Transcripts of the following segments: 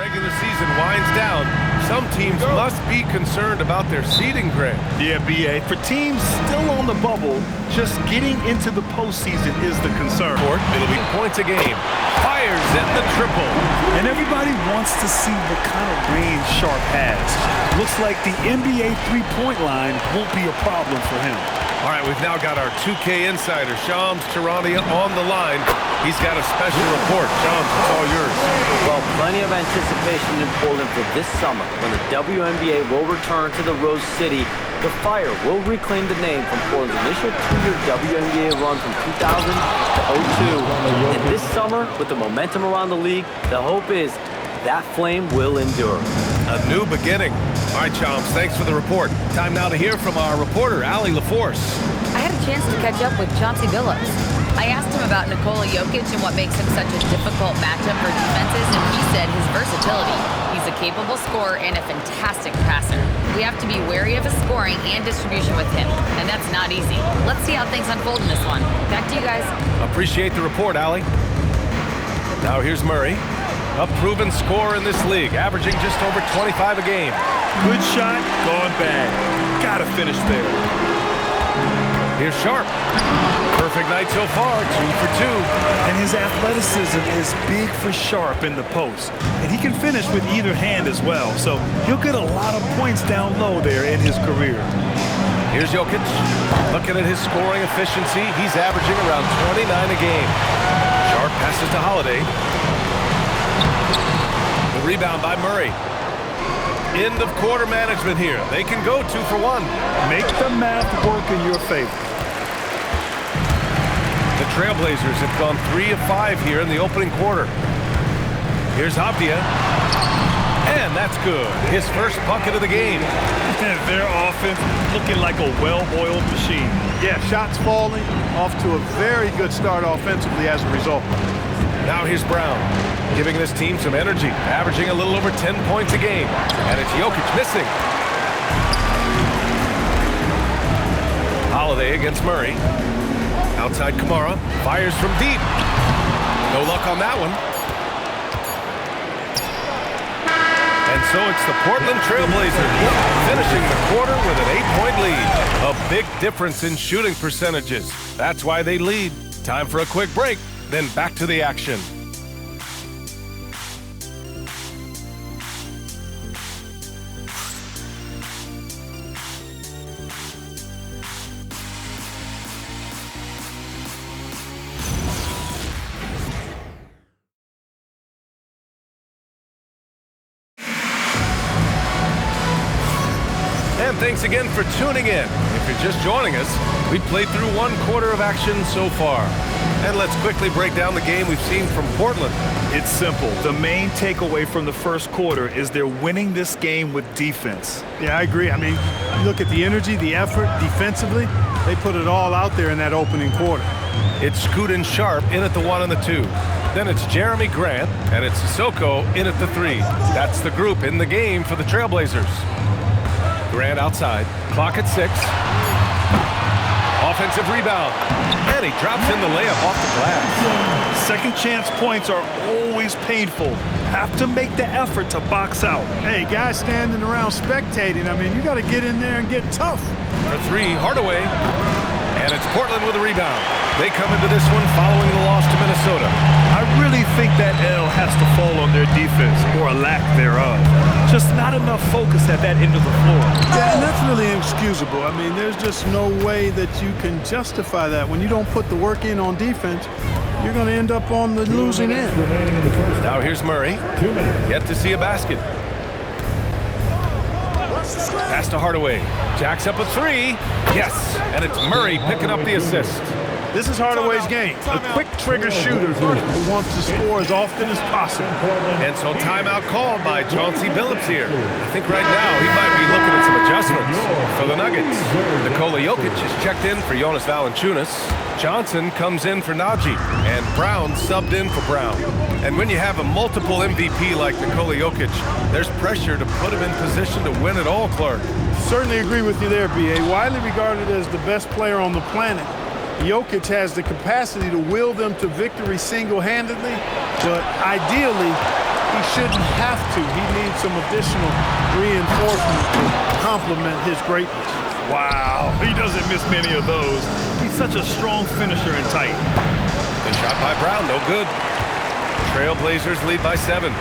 regular season winds down, some teams must be concerned about their seeding, Grant. Yeah, B.A. For teams still on the bubble, just getting into the postseason is the concern. It'll be points a game. Fires at the triple. And everybody wants to see what kind of range Sharp has. Looks like the NBA three-point line won't be a problem for him. All right, we've now got our 2K insider, Shams Charania, on the line. He's got a special report. Shams, it's all yours. Well, plenty of anticipation in Portland for this summer when the WNBA will return to the Rose City. The Fire will reclaim the name from Portland's initial two-year WNBA run from 2000 to 02. And this summer, with the momentum around the league, the hope is that flame will endure. A new beginning. All right, Shams, thanks for the report. Time now to hear from our reporter, Allie LaForce. I had a chance to catch up with Chauncey Billups. I asked him about Nikola Jokic and what makes him such a difficult matchup for defenses, and he said his versatility. He's a capable scorer and a fantastic passer. We have to be wary of his scoring and distribution with him, and that's not easy. Let's see how things unfold in this one. Back to you guys. Appreciate the report, Allie. Now here's Murray, a proven scorer in this league, averaging just over 25 a game. Good shot, gone bad. Gotta finish there. Here's Sharp. Perfect night so far, 2 for 2. And his athleticism is big for Sharp in the post. And he can finish with either hand as well. So he'll get a lot of points down low there in his career. Here's Jokic. Looking at his scoring efficiency, he's averaging around 29 a game. Sharp passes to Holiday. The rebound by Murray. End of quarter management here. They can go 2 for 1. Make the math work in your favor. The Trailblazers have gone 3 of 5 here in the opening quarter. Here's Abdia. And that's good. His first bucket of the game. Their offense looking like a well-oiled machine. Yeah, shots falling, off to a very good start offensively as a result. Now here's Brown, giving this team some energy, averaging a little over 10 points a game. And it's Jokic missing. Holiday against Murray. Outside Kamara, fires from deep. No luck on that one. And so it's the Portland Trailblazers finishing the quarter with an 8-point lead. A big difference in shooting percentages. That's why they lead. Time for a quick break, then back to the action. And thanks again for tuning in. If you're just joining us, we've played through 1 quarter of action so far. And let's quickly break down the game we've seen from Portland. It's simple. The main takeaway from the first quarter is they're winning this game with defense. Yeah, I agree. I mean, you look at the energy, the effort defensively, they put it all out there in that opening quarter. It's Scoot and Sharp in at the 1 and the 2. Then it's Jeremy Grant, and it's Sissoko in at the 3. That's the group in the game for the Trailblazers. Grant outside, clock at 6. Offensive rebound, and he drops in the layup off the glass. Second chance points are always painful. Have to make the effort to box out. Hey, guys standing around spectating, I mean, you got to get in there and get tough. For 3, Hardaway, and it's Portland with a rebound. They come into this one following the loss to Minnesota. I really think that L has to fall on their defense, or a lack thereof. Just not enough focus at that end of the floor. Yeah, and that's really inexcusable. I mean, there's just no way that you can justify that. When you don't put the work in on defense, you're going to end up on the losing end. Now here's Murray. Yet to see a basket. Pass to Hardaway. Jacks up a 3. Yes, and it's Murray picking up the assist. This is Hardaway's game. A quick trigger shooter who wants to score as often as possible. And so timeout called by Chauncey Billups here. I think right now he might be looking at some adjustments for the Nuggets. Nikola Jokic is checked in for Jonas Valanciunas. Johnson comes in for Najee. And Brown subbed in for Brown. And when you have a multiple MVP like Nikola Jokic, there's pressure to put him in position to win it all, Clark. Certainly agree with you there, B.A. Widely regarded as the best player on the planet, Jokic has the capacity to will them to victory single-handedly, but ideally, he shouldn't have to. He needs some additional reinforcement to complement his greatness. Wow, he doesn't miss many of those. He's such a strong finisher in tight. Good shot by Brown, no good. Trailblazers lead by 7.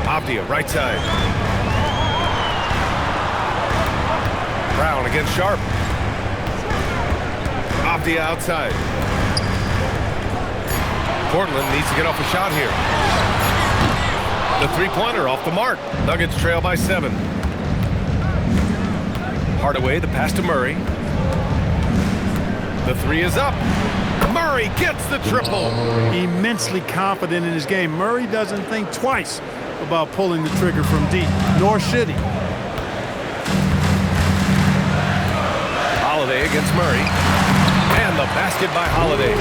Avdia, right side. Brown against Sharp. Avdia outside. Portland needs to get off a shot here. The three-pointer off the mark. Nuggets trail by 7. Hardaway, the pass to Murray. The 3 is up. Murray gets the triple. Immensely confident in his game. Murray doesn't think twice about pulling the trigger from deep, nor should he. Holiday against Murray. And the basket by Holiday.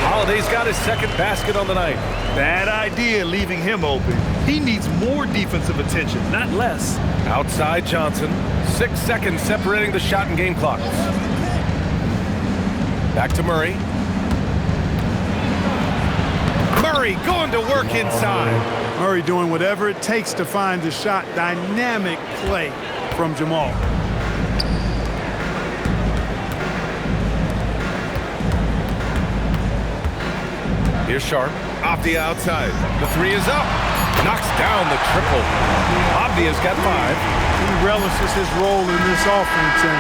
Holiday's got his second basket on the night. Bad idea leaving him open. He needs more defensive attention, not less. Outside Johnson. 6 seconds separating the shot and game clocks. Back to Murray. Murray going to work inside. Murray doing whatever it takes to find the shot. Dynamic play from Jamal. Here's Sharp. Avdia outside. The 3 is up. Knocks down the triple. Avdia's got 5. He relishes his role in this offense, and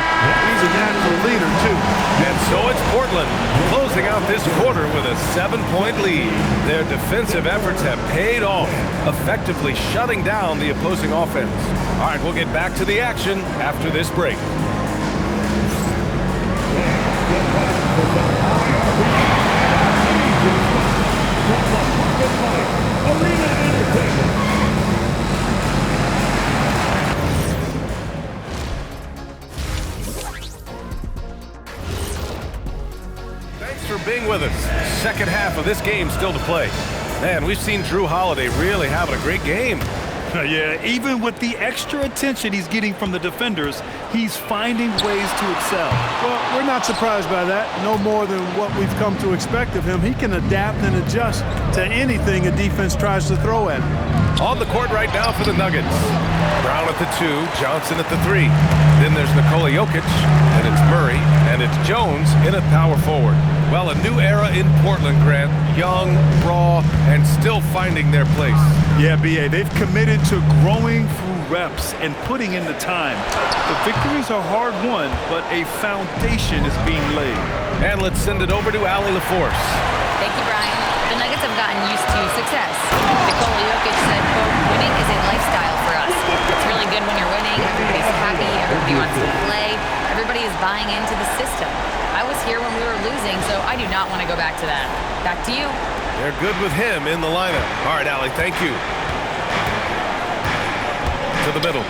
he's a natural leader, too. And so it's Portland closing out this quarter with a 7-point lead. Their defensive efforts have paid off, effectively shutting down the opposing offense. All right, we'll get back to the action after this break. Thanks for being with us. Second half of this game still to play. Man, we've seen Drew Holiday really having a great game. Yeah, even with the extra attention he's getting from the defenders, he's finding ways to excel. Well, we're not surprised by that. No more than what we've come to expect of him. He can adapt and adjust to anything a defense tries to throw at him. On the court right now for the Nuggets. Brown at the 2, Johnson at the 3. Then there's Nikola Jokic, and it's Murray, and it's Jones in at power forward. Well, a new era in Portland, Grant. Young, raw, and still finding their place. Yeah, B.A., they've committed to growing through reps and putting in the time. The victories are hard-won, but a foundation is being laid. And let's send it over to Allie LaForce. Thank you, Brian. The Nuggets have gotten used to success. Nikola Jokic said, quote, winning is a lifestyle for us. It's really good when you're winning. Everybody's happy. Everybody wants to play. Everybody is buying into the system. I was here when we were losing, so I do not want to go back to that. Back to you. They're good with him in the lineup. All right, Allie, thank you. To the middle.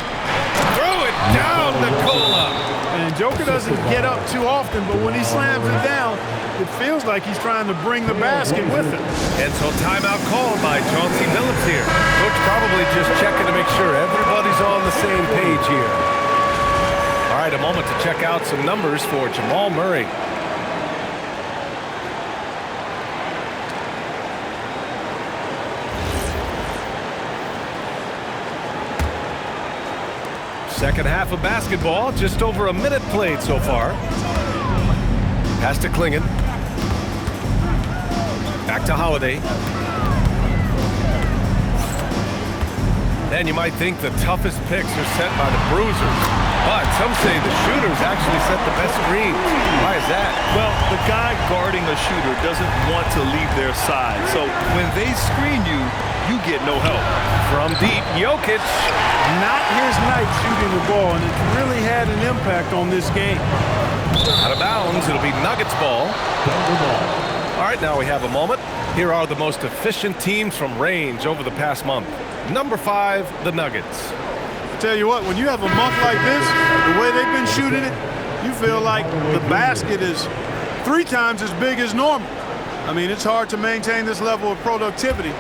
Throw it down, Nikola. And Joker doesn't get up too often, but when he slams it down, it feels like he's trying to bring the basket with him. And so timeout called by Chauncey Billups here. Coach probably just checking to make sure everybody's on the same page here. All right, a moment to check out some numbers for Jamal Murray. Second half of basketball, just over a minute played so far. Pass to Klingon. Back to Holiday. And you might think the toughest picks are set by the bruisers, but some say the shooters actually set the best screens. Why is that? Well, the guy guarding a shooter doesn't want to leave their side, so when they screen you, you get no help. From deep, Jokic. Not his night shooting the ball, and it's really had an impact on this game. Out of bounds, it'll be Nuggets ball. All right, now we have a moment. Here are the most efficient teams from range over the past month. Number 5, the Nuggets. I tell you what, when you have a month like this, the way they've been shooting it, you feel like the basket is 3 times as big as normal. I mean, it's hard to maintain this level of productivity,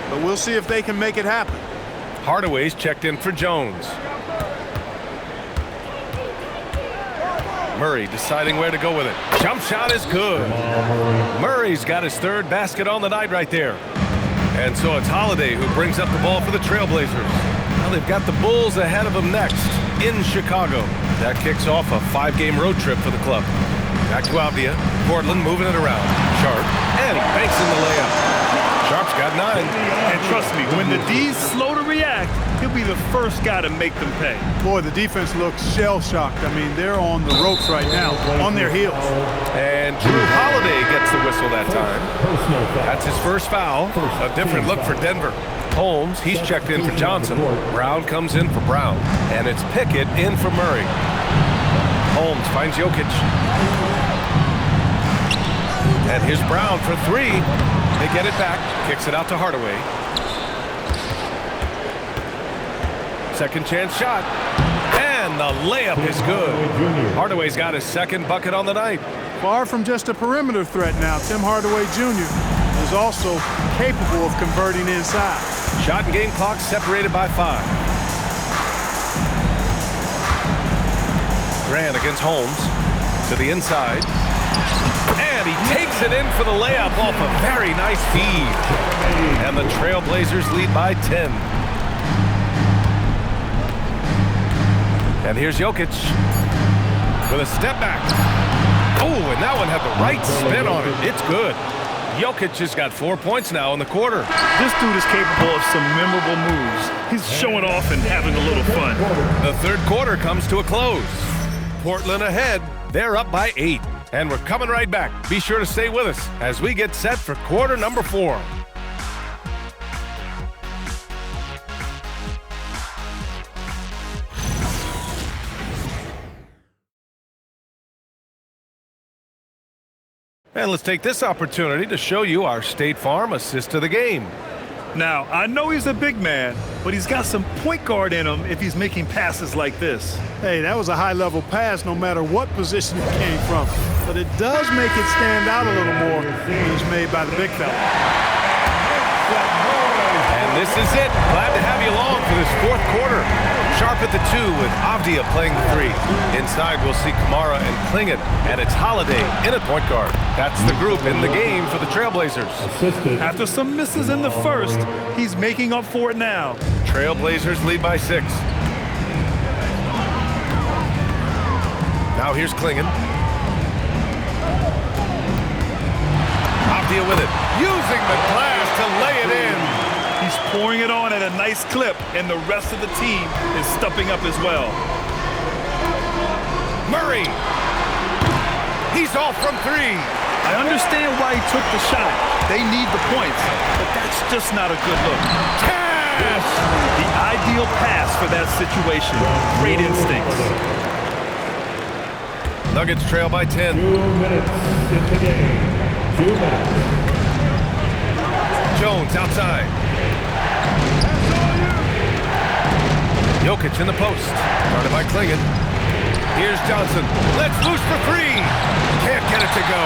but we'll see if they can make it happen. Hardaway's checked in for Jones. Murray deciding where to go with it. Jump shot is good. Murray's got his third basket on the night right there. And so it's Holiday who brings up the ball for the Trailblazers. Well, they've got the Bulls ahead of them next in Chicago. That kicks off a 5-game road trip for the club. Back to Avdia. Portland moving it around. Sharp. And he banks in the layup. Sharp's got 9. And trust me, when the D's slow to react, he'll be the first guy to make them pay. Boy, the defense looks shell-shocked. I mean, they're on the ropes right now, on their heels. And Drew Holiday gets the whistle that time. That's his first foul. A different look for Denver. Holmes, he's checked in for Johnson. Brown comes in for Brown. And it's Pickett in for Murray. Holmes finds Jokic. And here's Brown for 3. They get it back. Kicks it out to Hardaway. Second chance shot. And the layup is good. Hardaway's got his second bucket on the night. Far from just a perimeter threat now, Tim Hardaway Jr. is also capable of converting inside. Shot and game clock separated by 5. Grant against Holmes to the inside. And he takes it in for the layup off a very nice feed. And the Trailblazers lead by 10. And here's Jokic with a step back. Oh, and that one had the right spin on it. It's good. Jokic has got 4 points now in the quarter. This dude is capable of some memorable moves. He's showing off and having a little fun. The third quarter comes to a close. Portland ahead. They're up by 8. And we're coming right back. Be sure to stay with us as we get set for quarter number 4. And let's take this opportunity to show you our State Farm assist to the game. Now, I know he's a big man, but he's got some point guard in him if he's making passes like this. Hey, that was a high-level pass no matter what position it came from. But it does make it stand out a little more when it's made by the big fella. And this is it. Glad to have you along for this fourth quarter. Sharp at the 2 with Avdia playing the 3. Inside, we'll see Kamara and Klingit, and it's Holiday in at point guard. That's the group in the game for the Trailblazers. After some misses in the first, he's making up for it now. Trailblazers lead by 6. Now here's Klingit. Avdia with it, using the glass to lay it in. He's pouring it on at a nice clip, and the rest of the team is stepping up as well. Murray. He's off from 3. I understand why he took the shot. They need the points, but that's just not a good look. Cash! The ideal pass for that situation. Great instincts. Nuggets trail by 10. 2 minutes in the game. 2 minutes. Jones outside. Jokic in the post. Guarded by Klingit. Here's Johnson. Let's loose for 3. Can't get it to go.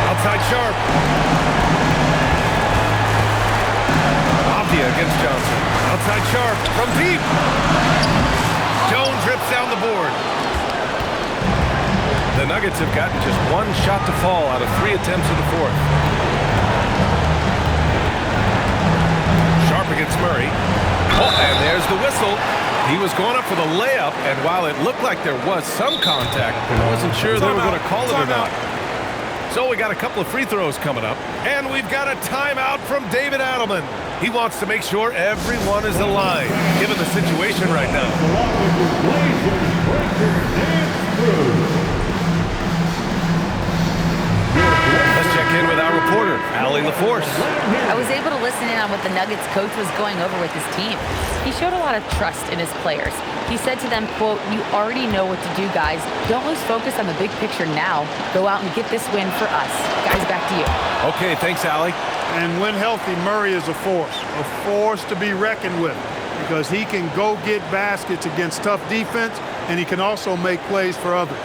Outside Sharp. Avdia against Johnson. Outside Sharp from deep. Jones rips down the board. The Nuggets have gotten just 1 shot to fall out of 3 attempts in the fourth. Sharp against Murray. Oh, and there's the whistle. He was going up for the layup, and while it looked like there was some contact, I wasn't sure they were going to call it or not. So we got a couple of free throws coming up, and we've got a timeout from David Adelman. He wants to make sure everyone is aligned, given the situation right now. Let's check in with our reporter, Allie LaForce. I was able to listen in on what the Nuggets coach was going over with his team. He showed a lot of trust in his players. He said to them, quote, "You already know what to do, guys. Don't lose focus on the big picture now. Go out and get this win for us." Guys, back to you. Okay, thanks, Allie. And when healthy, Murray is a force to be reckoned with, because he can go get baskets against tough defense, and he can also make plays for others.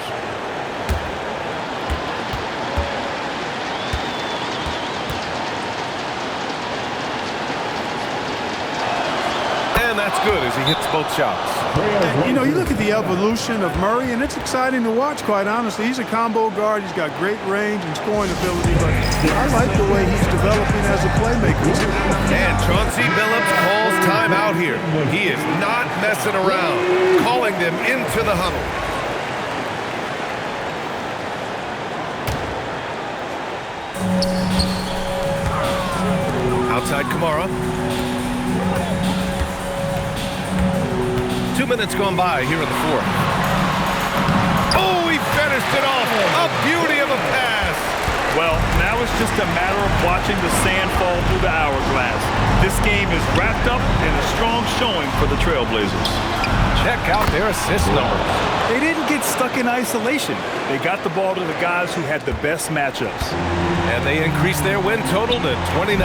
that's good as he hits both shots. And, you know, you look at the evolution of Murray, and it's exciting to watch, quite honestly. He's a combo guard. He's got great range and scoring ability, but I like the way he's developing as a playmaker, too. And Chauncey Billups calls timeout here. He is not messing around, calling them into the huddle. Outside Kamara. 2 minutes gone by here in the fourth. Oh, he finished it off. A beauty of a pass. Well, now it's just a matter of watching the sand fall through the hourglass. This game is wrapped up in a strong showing for the Trailblazers. Check out their assist numbers. They didn't get stuck in isolation. They got the ball to the guys who had the best matchups. And they increased their win total to 29.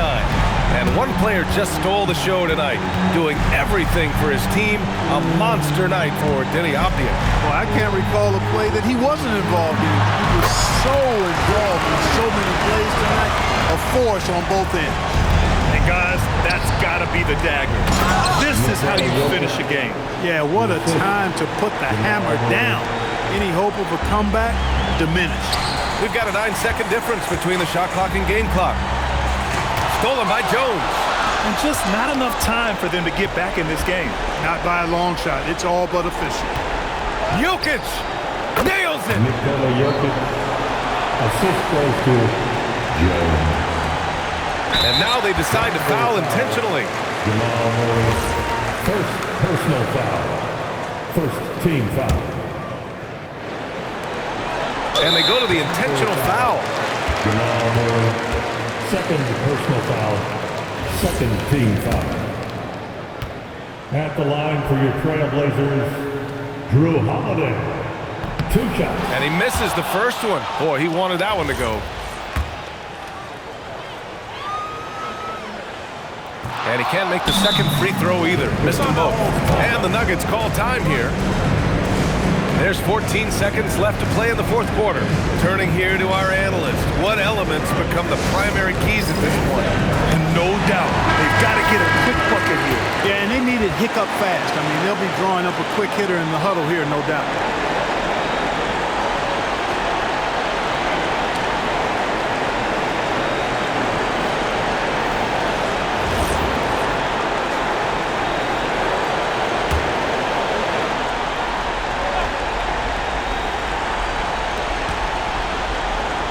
And one player just stole the show tonight, doing everything for his team. A monster night for Denny Opdia. Well, I can't recall a play that he wasn't involved in. He was so involved in so many plays tonight. A force on both ends. And guys, that's got to be the dagger. This is how you finish a game. Yeah, what a time to put the hammer down. Any hope of a comeback diminished. We've got a 9-second difference between the shot clock and game clock. Stolen by Jones. And just not enough time for them to get back in this game. Not by a long shot. It's all but official. Jokic nails it. Nikola Jokic. Assist goes to Jones. And now they decide to foul intentionally. Jamal Murray. First personal foul. First team foul. And they go to the intentional foul. Jamal Murray. Second personal foul. Second team foul. At the line for your Trailblazers, Drew Holiday. 2 shots. And he misses the first one. Boy, he wanted that one to go. And he can't make the second free throw either. Missed them both. And the Nuggets call time here. There's 14 seconds left to play in the fourth quarter. Turning here to our analyst. What elements become the primary keys at this point? And no doubt, they've got to get a quick bucket here. Yeah, and they need it hiccup fast. I mean, they'll be drawing up a quick hitter in the huddle here, no doubt.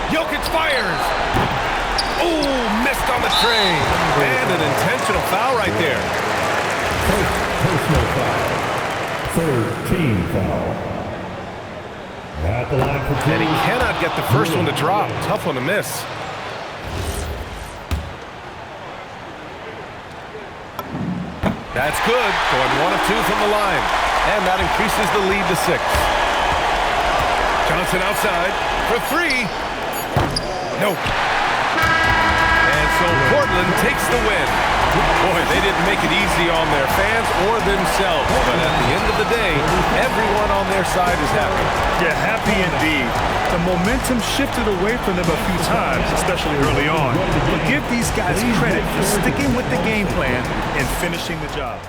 Jokic fires. Oh, missed on the train. And an intentional foul right there. First personal foul. Third team foul. At the line for 2. And he cannot get the first one to drop. Tough one to miss. That's good. Going 1 of 2 from the line. And that increases the lead to 6. Johnson outside for 3. No. And so Portland takes the win. Boy, they didn't make it easy on their fans or themselves. But at the end of the day, everyone on their side is happy. Yeah, happy indeed. The momentum shifted away from them a few times, especially early on. But give these guys credit for sticking with the game plan and finishing the job.